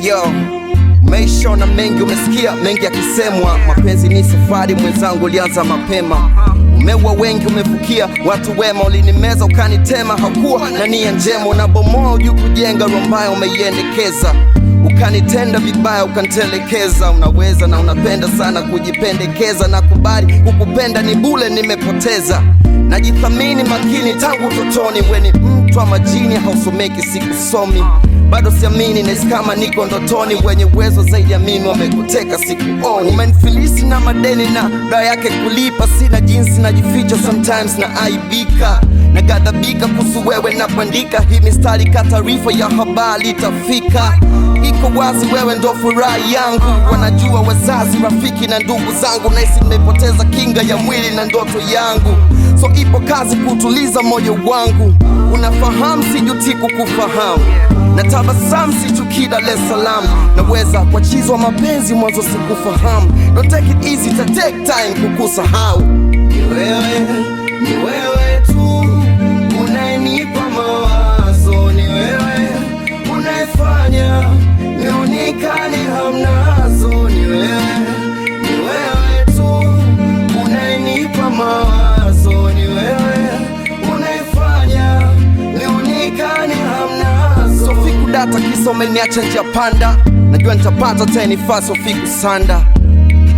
Ayo, maisha na mengi umesikia, mengi yakisemwa. Mapenzi ni safari, mwenzangu ulianza mapema. Umeua wengi, umefukia watu wema, ulinimeza ukanitema. Hakuwa na nia njema, unabomoa ujui kujenga, roho mbaya umeiendekeza. Ukanitenda vibaya, ukanitelekeza. Unaweza na unapenda sana kujipendekeza, na kubali kukupenda ni bule, nimepoteza. Najithamini makini tangu utotoni, weni mtu wa majini, hausomeki sikusomi. Bado siamini, nahisi kama niko ndotoni. Wenye uwezo zaidi ya mimi wamekuteka sikuoni. Umenifilisi na madeni na dawa yake kulipa. Sina jinsi, najificha sometimes na aibika. Nagadhabika kuhusu wewe napoandika hii mistari, ka taarifa ya habari itafika. Iko wazi wewe ndo furaha yangu. Wanajua wazazi, rafiki na ndugu zangu. Nahisi nimepoteza kinga ya mwili na ndoto yangu. So ipo kazi kutuliza moyo wangu. Unafahamu sijuti kukufahamu. Na tabasamu sichukii Dar es Salaam. Naweza kuachizwa mapenzi mwanzo sikufahamu. Don't take it easy, ta take time kukusahau. Ni wewe tu unayenipa mawazo. Ni wewe unayefanya nionekane hamnazo. Ni wewe tu unayenipa mawazo. Ni wewe unayefanya nionekane hamnazo. Sofiku data kisa umeniacha njia panda. Najua nitapata tena nifasi Sofiku sanda.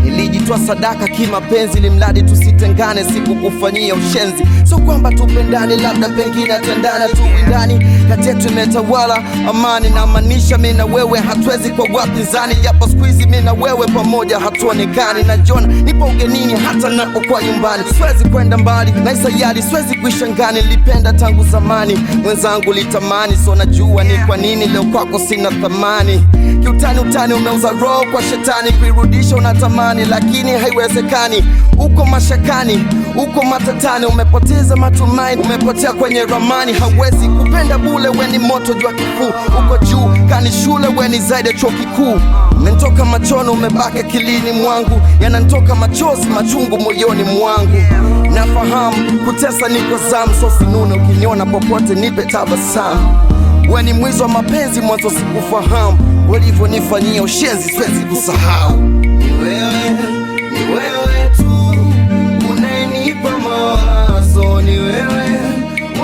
Nilijitoa sadaka kimapenzi, limradi tusitengane, sikukufanyia ushenzi. So kwamba tupendane, labda pengine atendana tu windani. Kati yetu imetawala amani, na maanisha mimi na wewe hatuwezi kwa wapinzani. Japo siku hizi mimi na wewe pamoja hatuonekani. Najiona nipo ugenini hata napokuwa nyumbani. Siwezi kwenda mbali na isayari, siwezi kuisha ngani. Nilipenda tangu zamani, mwenzangu litamani. So najua ni kwa nini leo kwako sina thamani. Kiutani utani umeuza roho kwa shetani. Kuirudisha unatamani lakini haiwezekani. Uko mashakani, uko matatani. Umepoteza matumaini, umepotea kwenye ramani. Hawezi kupenda bule, weni moto jua kifuu. Uko juu kani shule, weni zaidi ya chuo kikuu. Umenitoka machono, umebaki akilini mwangu. Yananitoka machozi, machungu moyoni mwangu. Nafahamu kutesa niko zamu, so sinune ukiniona popote nipe tabasamu. Weni mwizi wa mapenzi mwanzo sikufahamu. Walivyonifanyia ushenzi siwezi kusahau. Ni wewe tu unayenipa mawazo. Ni wewe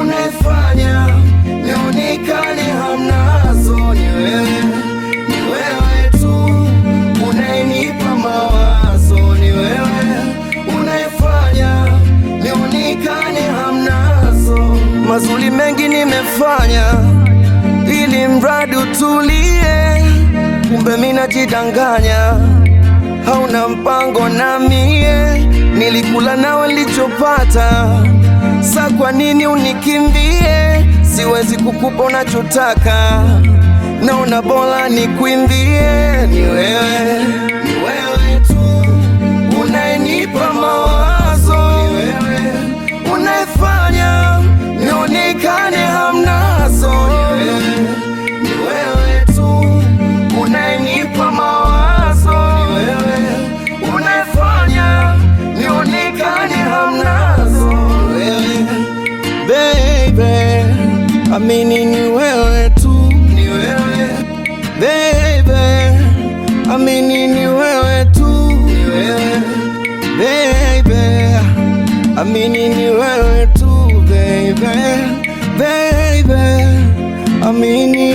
unayefanya nionekane hamnazo. Ni wewe tu unayenipa mawazo. Ni wewe unayefanya nionekane hamnazo. Mazuri mengi nimefanya ili mradi utulie, kumbe mimi najidanganya. Hauna mpango na mie, nilikula nawe nilichopata. Sa kwa nini unikimbie? Siwezi kukupa unachotaka, naona bora nikuimbie. Ni wewe tu unayenipa mawazo. Ni wewe unayefanya nionekane hamnazo. Ni wewe tu unayenipa mawazo. Ni wewe unayefanya nionekane hamnazo. Baby, amini ni wewe tu. Ni wewe baby, amini ni wewe tu. Ni wewe baby, amini ni wewe tu. Baby, amini